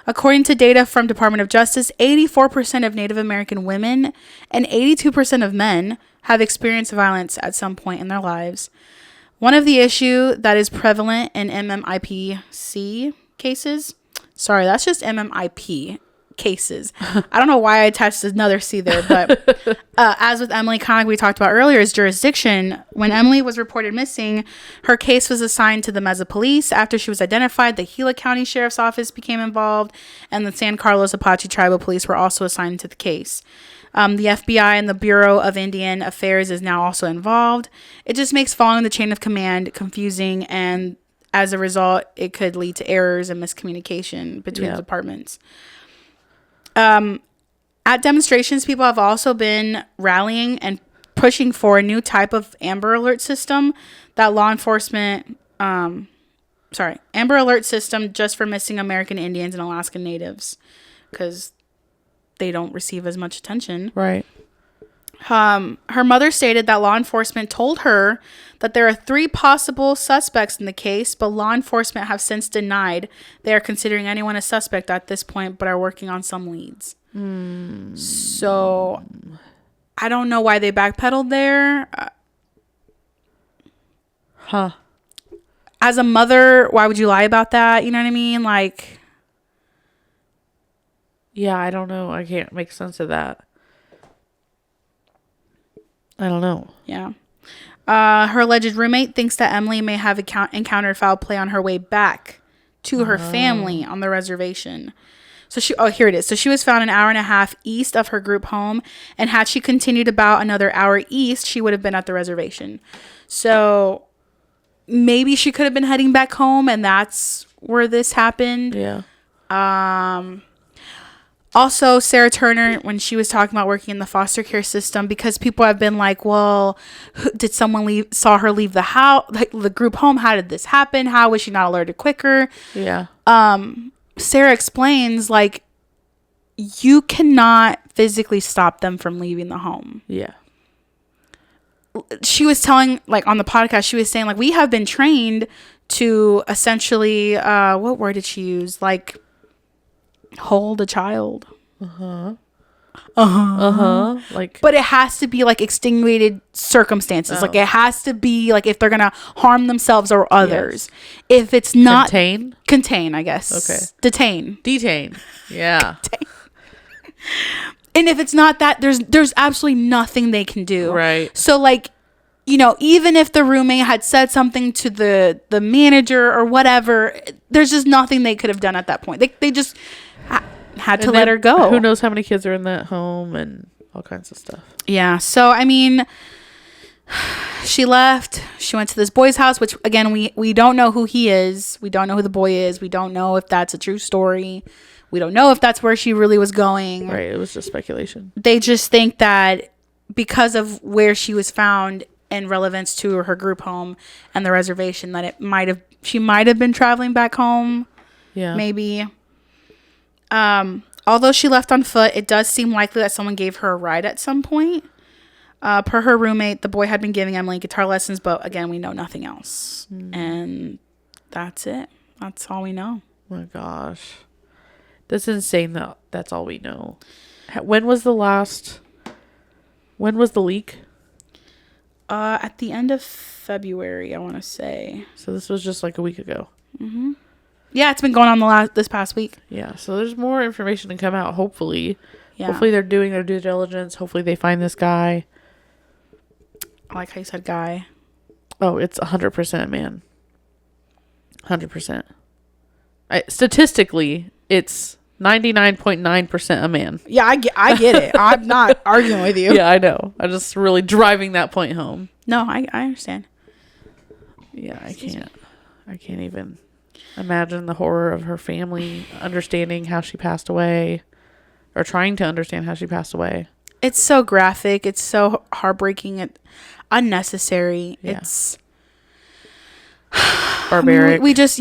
According to data from Department of Justice, 84% of Native American women and 82% of men have experienced violence at some point in their lives. One of the issue that is prevalent in MMIP cases, sorry, that's just MMIP cases. I don't know why I attached another C there, but as with Emily, kind of like we talked about earlier, is jurisdiction. When Emily was reported missing, her case was assigned to the Mesa police. After she was identified, the Gila County Sheriff's Office became involved, and the San Carlos Apache Tribal Police were also assigned to the case. The FBI and the Bureau of Indian Affairs is now also involved. It just makes following the chain of command confusing, and as a result, it could lead to errors and miscommunication between the departments. At demonstrations, people have also been rallying and pushing for a new type of Amber Alert system that law enforcement, Amber Alert system just for missing American Indians and Alaskan Natives, because they don't receive as much attention. Right. Her mother stated that law enforcement told her that there are 3 possible suspects in the case, but law enforcement have since denied they are considering anyone a suspect at this point, but are working on some leads. So I don't know why they backpedaled there. As a mother, why would you lie about that? You know what I mean? Like, yeah, I don't know. I can't make sense of that. I don't know. Yeah. Her alleged roommate thinks that Emily may have encountered foul play on her way back to her family on the reservation. So here it is. So she was found an hour and a half east of her group home, and had she continued about another hour east, she would have been at the reservation. So maybe she could have been heading back home, and that's where this happened. Yeah. Also, Sarah Turner, when she was talking about working in the foster care system, because people have been like, well, did someone saw her leave the house, like the group home? How did this happen? How was she not alerted quicker? Yeah. Sarah explains, like, you cannot physically stop them from leaving the home. Yeah. She was telling, like, on the podcast, she was saying, like, we have been trained to essentially, what word did she use? Like, hold a child. Like, but it has to be like extenuated circumstances. Like, it has to be like if they're gonna harm themselves or others. Yes. If it's not contain, I guess. Okay. Detain. Yeah. Detain. And if it's not that, there's absolutely nothing they can do. Right. So, like, you know, even if the roommate had said something to the manager or whatever, there's just nothing they could have done at that point. They just had to let her go. Who knows how many kids are in that home and all kinds of stuff. Yeah. So, I mean, she left. She went to this boy's house, which, again, we don't know who he is. We don't know who the boy is. We don't know if that's a true story. We don't know if that's where she really was going. Right. It was just speculation. They just think that because of where she was found in relevance to her group home and the reservation, that she might have been traveling back home. Yeah. Maybe. Although she left on foot, it does seem likely that someone gave her a ride at some point. Per her roommate, the boy had been giving Emily guitar lessons, but again, we know nothing else. And that's it. That's all we know. Oh my gosh. That's insane that that's all we know. When was the leak? At the end of February, I want to say. So this was just like a week ago. Mm-hmm. Yeah, it's been going on this past week. Yeah, so there's more information to come out, hopefully. Yeah. Hopefully they're doing their due diligence. Hopefully they find this guy. I like how you said guy. Oh, it's 100% man. 100%. Statistically, it's 99.9% a man. Yeah, I get it. I'm not arguing with you. Yeah, I know. I'm just really driving that point home. No, I understand. Yeah, I can't even imagine the horror of her family understanding how she passed away, or trying to understand how she passed away. It's so graphic. It's so heartbreaking. It's unnecessary. Yeah. It's Barbaric. we just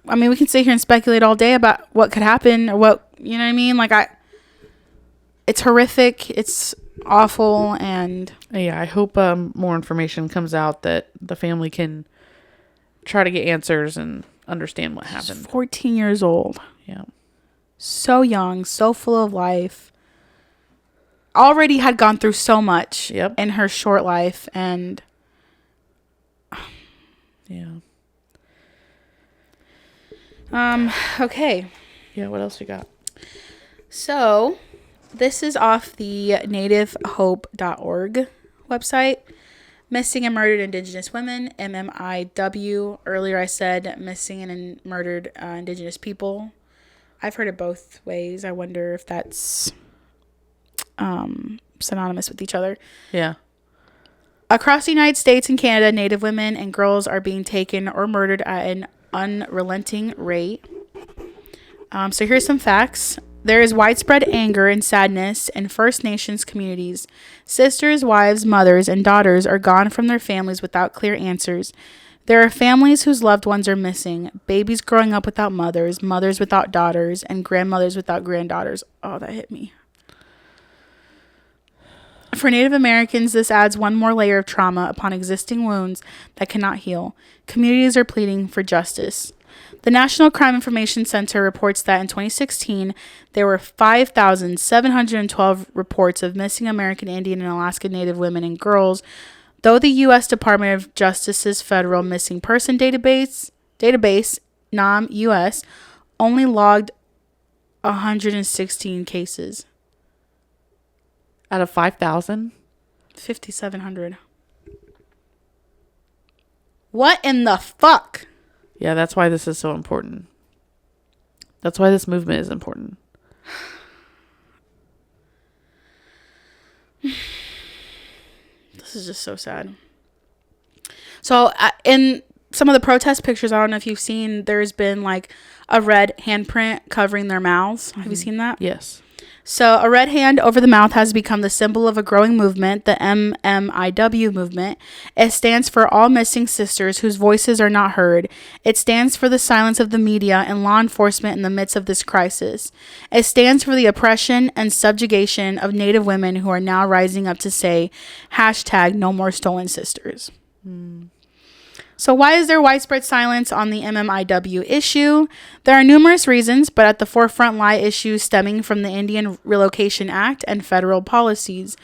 I mean, we can sit here and speculate all day about what could happen or what, you know what I mean? Like, it's horrific. It's awful. And yeah, I hope more information comes out that the family can try to get answers and understand what happened. 14 years old. Yeah. So young, so full of life. Already had gone through so much in her short life. And yeah. Okay. Yeah, what else you got? So, this is off the nativehope.org website. Missing and murdered Indigenous women, MMIW. Earlier I said missing and murdered Indigenous people. I've heard it both ways. I wonder if that's synonymous with each other. Yeah. Across the United States and Canada, Native women and girls are being taken or murdered at an unrelenting rate. So here's some facts. There is widespread anger and sadness in First Nations communities. Sisters, wives, mothers, and daughters are gone from their families without clear answers. There are families whose loved ones are missing, babies growing up without mothers, mothers without daughters, and grandmothers without granddaughters. Oh, that hit me. For Native Americans, this adds one more layer of trauma upon existing wounds that cannot heal. Communities are pleading for justice. The National Crime Information Center reports that in 2016, there were 5,712 reports of missing American Indian and Alaska Native women and girls, though the U.S. Department of Justice's Federal Missing Person Database, NAM-US, only logged 116 cases. Out of 5,000? 5,700. What in the fuck? Yeah, that's why this is so important. That's why this movement is important. This is just so sad. So in some of the protest pictures, I don't know if you've seen, there's been like a red handprint covering their mouths. Have you seen that? Yes. So a red hand over the mouth has become the symbol of a growing movement, the MMIW movement. It stands for all missing sisters whose voices are not heard. It stands for the silence of the media and law enforcement in the midst of this crisis. It stands for the oppression and subjugation of Native women who are now rising up to say, #NoMoreStolenSisters. So why is there widespread silence on the MMIW issue? There are numerous reasons, but at the forefront lie issues stemming from the Indian Relocation Act and federal policies.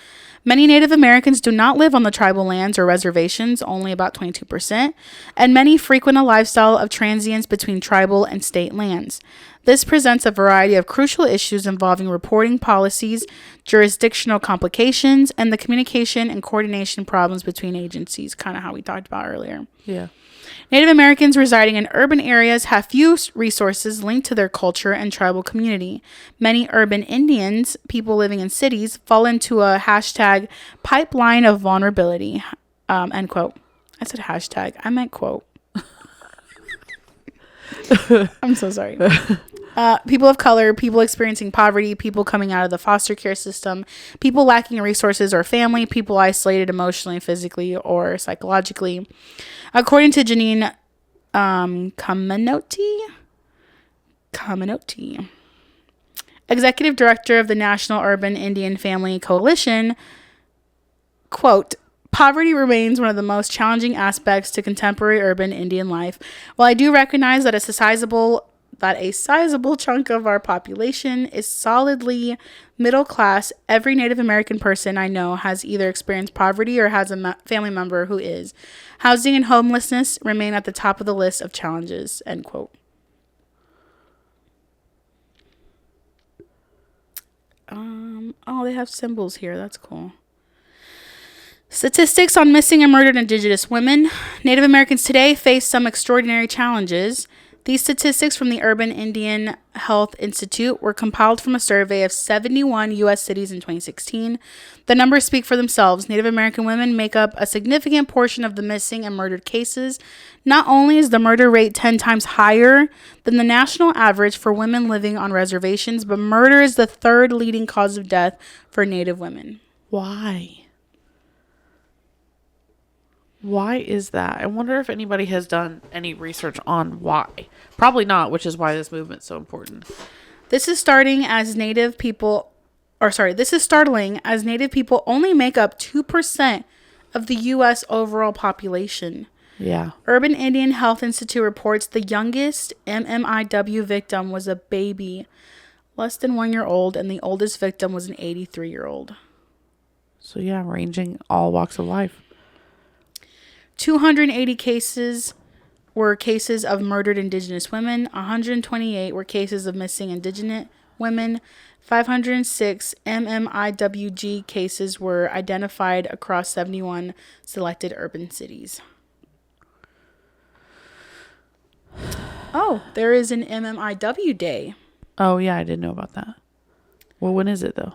Many Native Americans do not live on the tribal lands or reservations, only about 22%, and many frequent a lifestyle of transience between tribal and state lands. This presents a variety of crucial issues involving reporting policies, jurisdictional complications, and the communication and coordination problems between agencies, kind of how we talked about earlier. Yeah. Native Americans residing in urban areas have few resources linked to their culture and tribal community. Many urban Indians, people living in cities, fall into a #pipeline of vulnerability, end quote. I said hashtag. I meant quote. I'm so sorry. People of color, people experiencing poverty, people coming out of the foster care system, people lacking resources or family, people isolated emotionally, physically, or psychologically. According to Janine Kaminotti, executive director of the National Urban Indian Family Coalition, quote, "Poverty remains one of the most challenging aspects to contemporary urban Indian life. While I do recognize that a sizable chunk of our population is solidly middle class, every Native American person I know has either experienced poverty or has a family member who is. Housing and homelessness remain at the top of the list of challenges," end quote. Oh, they have symbols here. That's cool. Statistics on missing and murdered Indigenous women. Native Americans today face some extraordinary challenges. These statistics from the Urban Indian Health Institute were compiled from a survey of 71 U.S. cities in 2016. The numbers speak for themselves. Native American women make up a significant portion of the missing and murdered cases. Not only is the murder rate 10 times higher than the national average for women living on reservations, but murder is the third leading cause of death for Native women. Why? Why is that? I wonder if anybody has done any research on why. Probably not, which is why this movement's so important. This is starting as Native people, this is startling as Native people only make up 2% of the U.S. overall population. Yeah. Urban Indian Health Institute reports the youngest MMIW victim was a baby, less than 1 year old, and the oldest victim was an 83-year-old. So yeah, ranging all walks of life. 280 cases were cases of murdered Indigenous women. 128 were cases of missing Indigenous women. 506 MMIWG cases were identified across 71 selected urban cities. Oh, there is an MMIW day. Oh, yeah, I didn't know about that. Well, when is it, though?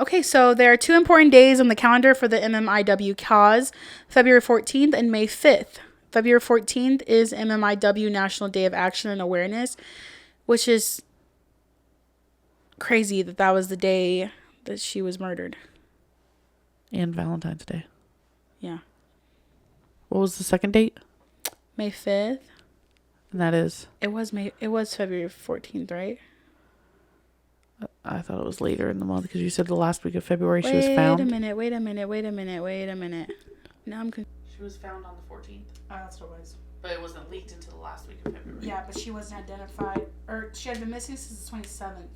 Okay, so there are two important days on the calendar for the MMIW cause, February 14th and May 5th. February 14th is MMIW National Day of Action and Awareness, which is crazy that was the day that she was murdered. And Valentine's Day. Yeah. What was the second date? May 5th. And that is? It was February 14th, right? I thought it was later in the month because you said the last week of February she was found. Wait a minute. Now I'm confused. She was found on the 14th. Oh, that's what it was. But it wasn't leaked until the last week of February. Yeah, but she wasn't identified. Or she had been missing since the 27th.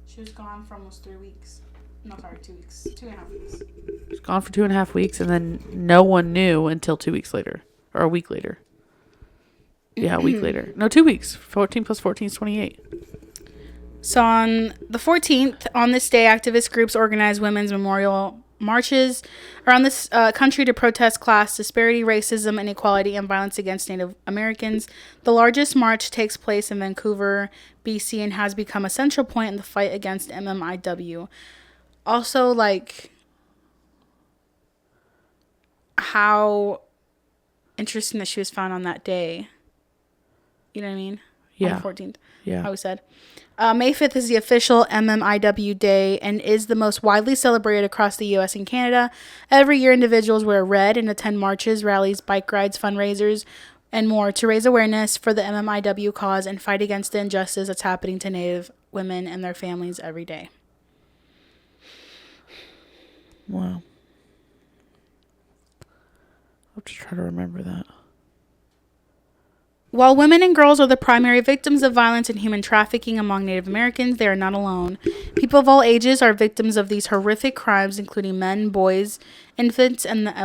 She was gone for almost 3 weeks. No, sorry, 2 weeks. 2.5 weeks. She was gone for 2.5 weeks, and then no one knew until 2 weeks later. Or a week later. Yeah, a week later. No, 2 weeks. 14 plus 14 is 28. So on the 14th, on this day, activist groups organized women's memorial marches around this country to protest class disparity, racism, inequality, and violence against Native Americans. The largest march takes place in Vancouver, BC, and has become a central point in the fight against MMIW. Also, like, how interesting that she was found on that day. You know what I mean? Yeah. On the 14th. Yeah. How we said. May 5th is the official MMIW day and is the most widely celebrated across the U.S. and Canada. Every year, individuals wear red and attend marches, rallies, bike rides, fundraisers, and more to raise awareness for the MMIW cause and fight against the injustice that's happening to Native women and their families every day. Wow. I'll have to try to remember that. While women and girls are the primary victims of violence and human trafficking among Native Americans, they are not alone. People of all ages are victims of these horrific crimes, including men, boys, infants, and the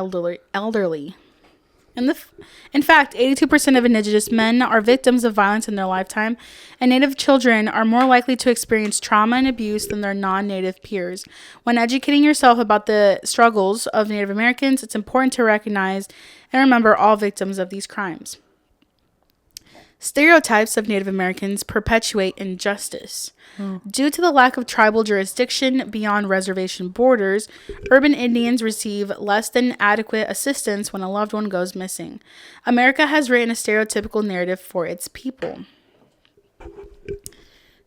elderly. In fact, 82% of Indigenous men are victims of violence in their lifetime, and Native children are more likely to experience trauma and abuse than their non-Native peers. When educating yourself about the struggles of Native Americans, it's important to recognize and remember all victims of these crimes. Stereotypes of Native Americans perpetuate injustice. Due to the lack of tribal jurisdiction beyond reservation borders, urban Indians receive less than adequate assistance when a loved one goes missing. America has written a stereotypical narrative for its people.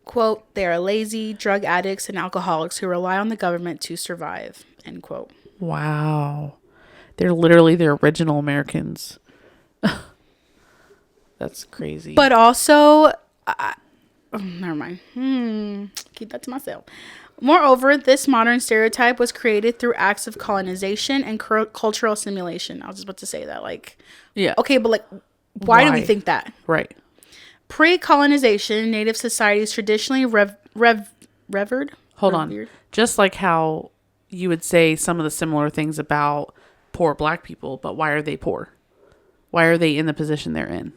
Quote, they are lazy, drug addicts, and alcoholics who rely on the government to survive. End quote. Wow. They're literally the original Americans. That's crazy. But also, never mind. Keep that to myself. Moreover, this modern stereotype was created through acts of colonization and cultural assimilation. I was just about to say that. Like, yeah. Okay, but like, why do we think that? Right. Pre-colonization, Native societies traditionally revered. Hold on. Just like how you would say some of the similar things about poor black people, but why are they poor? Why are they in the position they're in?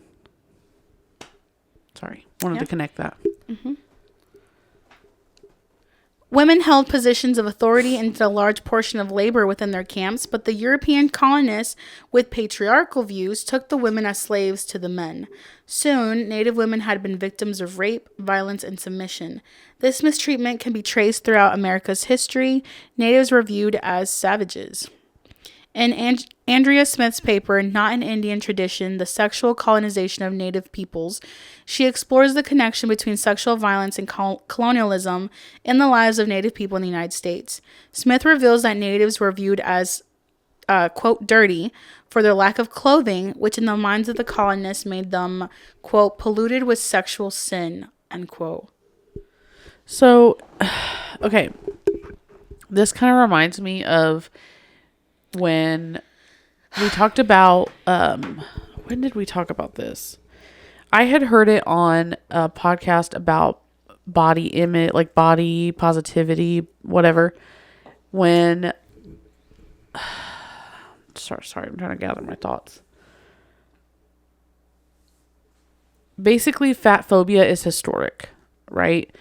Sorry. Wanted to connect that. Mm-hmm. Women held positions of authority and did a large portion of labor within their camps, but the European colonists with patriarchal views took the women as slaves to the men. Soon, Native women had been victims of rape, violence, and submission. This mistreatment can be traced throughout America's history. Natives were viewed as savages. In Andrea Smith's paper, Not an Indian Tradition, The Sexual Colonization of Native Peoples, she explores the connection between sexual violence and colonialism in the lives of Native people in the United States. Smith reveals that natives were viewed as, quote, dirty for their lack of clothing, which in the minds of the colonists made them, quote, polluted with sexual sin, unquote. So, okay. This kind of reminds me of when we talked about, when did we talk about this? I had heard it on a podcast about body image, like body positivity, whatever. When, sorry, I'm trying to gather my thoughts. Basically, fat phobia is historic, right?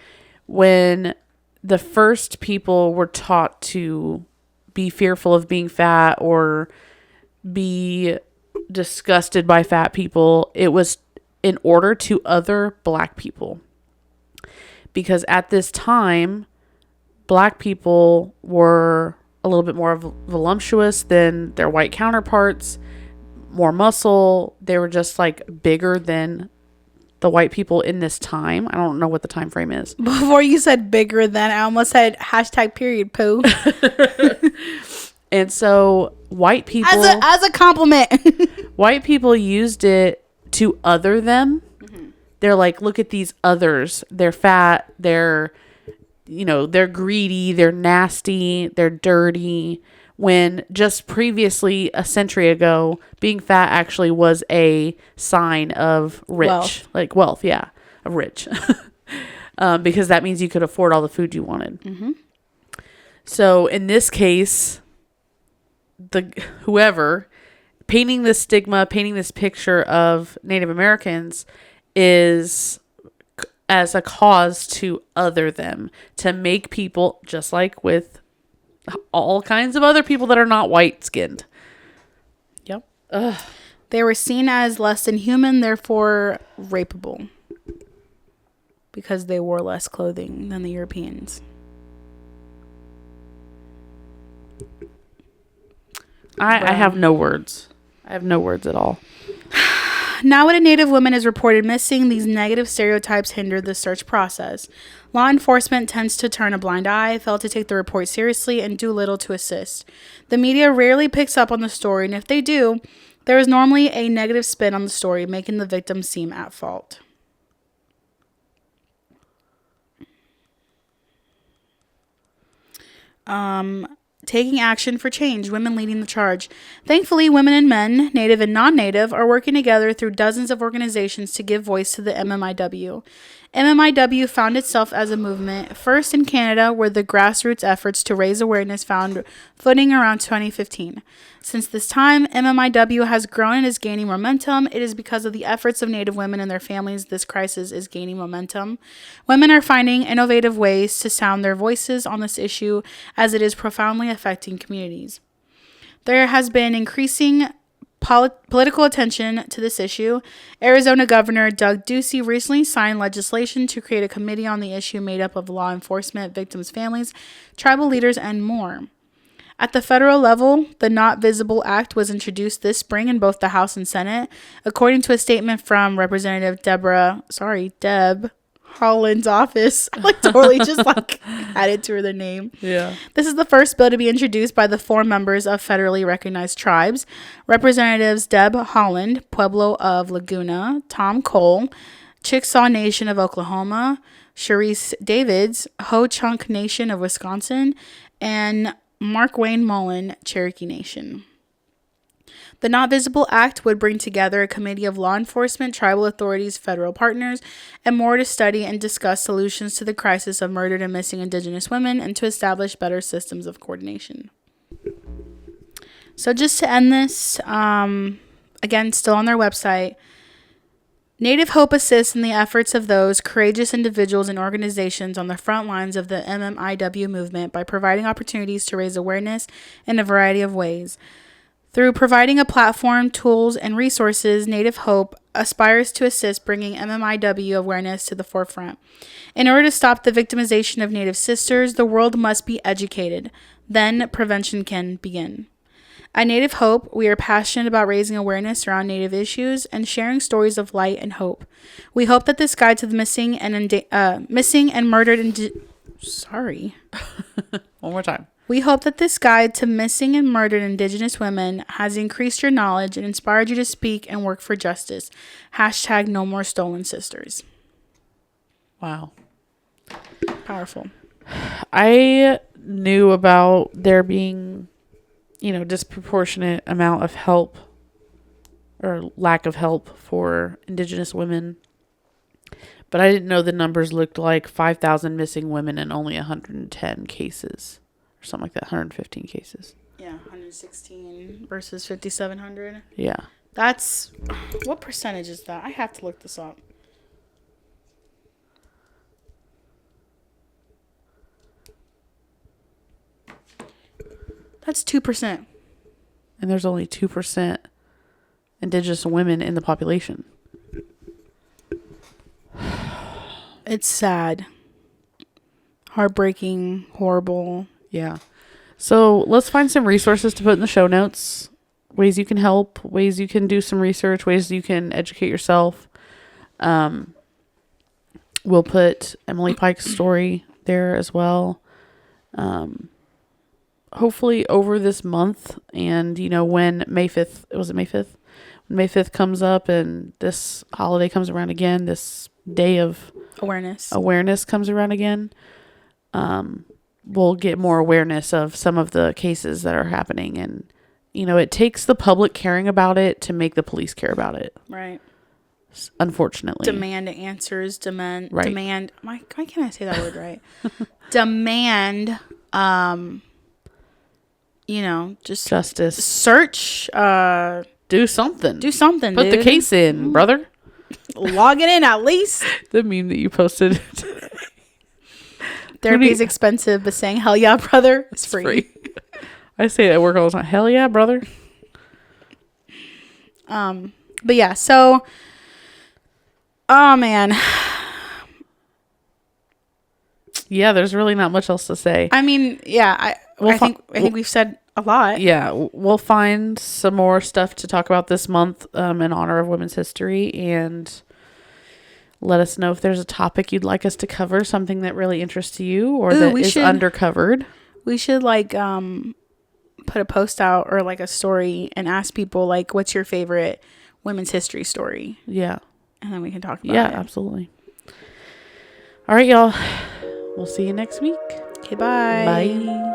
When the first people were taught to be fearful of being fat or be disgusted by fat people, it was in order to other black people. Because at this time, black people were a little bit more voluptuous than their white counterparts, more muscle. They were just like bigger than the white people in this time. I don't know what the time frame is. Before you said bigger than, I almost said hashtag period poo. And so white people, as a compliment, white people used it to other them. Mm-hmm. They're like, look at these others. They're fat. They're greedy. They're nasty. They're dirty. When just previously, a century ago, being fat actually was a sign of rich, wealth, yeah, of rich. Because that means you could afford all the food you wanted. Mm-hmm. So in this case, whoever painting this stigma, painting this picture of Native Americans is as a cause to other them, to make people, just like with all kinds of other people that are not white skinned. Yep. Ugh. They were seen as less than human, therefore rapeable, because they wore less clothing than the Europeans. I have no words. I have no words at all. Now, when a Native woman is reported missing, these negative stereotypes hinder the search process. Law enforcement tends to turn a blind eye, fail to take the report seriously, and do little to assist. The media rarely picks up on the story, and if they do, there is normally a negative spin on the story, making the victim seem at fault. Taking action for change, women leading the charge. Thankfully, women and men, native and non-native, are working together through dozens of organizations to give voice to the MMIW. MMIW found itself as a movement, first in Canada, where the grassroots efforts to raise awareness found footing around 2015. Since this time, MMIW has grown and is gaining momentum. It is because of the efforts of Native women and their families this crisis is gaining momentum. Women are finding innovative ways to sound their voices on this issue as it is profoundly affecting communities. There has been increasing political attention to this issue. Arizona Governor Doug Ducey recently signed legislation to create a committee on the issue made up of law enforcement, victims' families, tribal leaders, and more. At the federal level, the Not Visible Act was introduced this spring in both the House and Senate, according to a statement from Representative Deb Haaland's office. I totally just added to her name. Yeah. This is the first bill to be introduced by the 4 members of federally recognized tribes. Representatives Deb Haaland, Pueblo of Laguna, Tom Cole, Chickasaw Nation of Oklahoma, Sharice Davids, Ho-Chunk Nation of Wisconsin, and Mark Wayne Mullen, Cherokee Nation. The Not Visible Act would bring together a committee of law enforcement, tribal authorities, federal partners, and more to study and discuss solutions to the crisis of murdered and missing Indigenous women and to establish better systems of coordination. So just to end this, again, still on their website, Native Hope assists in the efforts of those courageous individuals and organizations on the front lines of the MMIW movement by providing opportunities to raise awareness in a variety of ways. Through providing a platform, tools, and resources, Native Hope aspires to assist bringing MMIW awareness to the forefront. In order to stop the victimization of Native sisters, the world must be educated. Then prevention can begin. At Native Hope, we are passionate about raising awareness around Native issues and sharing stories of light and hope. We hope that this guide to the missing and murdered One more time. We hope that this guide to missing and murdered Indigenous women has increased your knowledge and inspired you to speak and work for justice. # No More Stolen Sisters. Wow. Powerful. I knew about there being, disproportionate amount of help or lack of help for Indigenous women. But I didn't know the numbers looked like 5,000 missing women and only 110 cases. Or something like that, 115 cases. Yeah, 116 versus 5,700. Yeah. That's, what percentage is that? I have to look this up. That's 2%. And there's only 2% Indigenous women in the population. It's sad. Heartbreaking, horrible. Yeah. So let's find some resources to put in the show notes. Ways you can help, ways you can do some research, ways you can educate yourself. We'll put Emily Pike's story there as well. Hopefully over this month, and when May 5th, was it May 5th? When May 5th comes up and this holiday comes around again, this day of awareness comes around again, we'll get more awareness of some of the cases that are happening. And, it takes the public caring about it to make the police care about it. Right. Unfortunately. Demand answers, Right. demand, why can't I say that word right? Demand, just justice. Search, do something. Put dude. the case in, brother. Log it in at least. The meme that you posted today. Therapy is expensive, but saying hell yeah, brother is free. I say it at work all the time. Hell yeah, brother. But yeah, so, oh man. Yeah, there's really not much else to say. I mean, yeah, I think we've said a lot. Yeah, we'll find some more stuff to talk about this month in honor of Women's History, and let us know if there's a topic you'd like us to cover, something that really interests you or that is undercovered. We should put a post out or a story and ask people what's your favorite women's history story? Yeah. And then we can talk about it. Yeah, absolutely. All right, y'all. We'll see you next week. Okay, bye. Bye.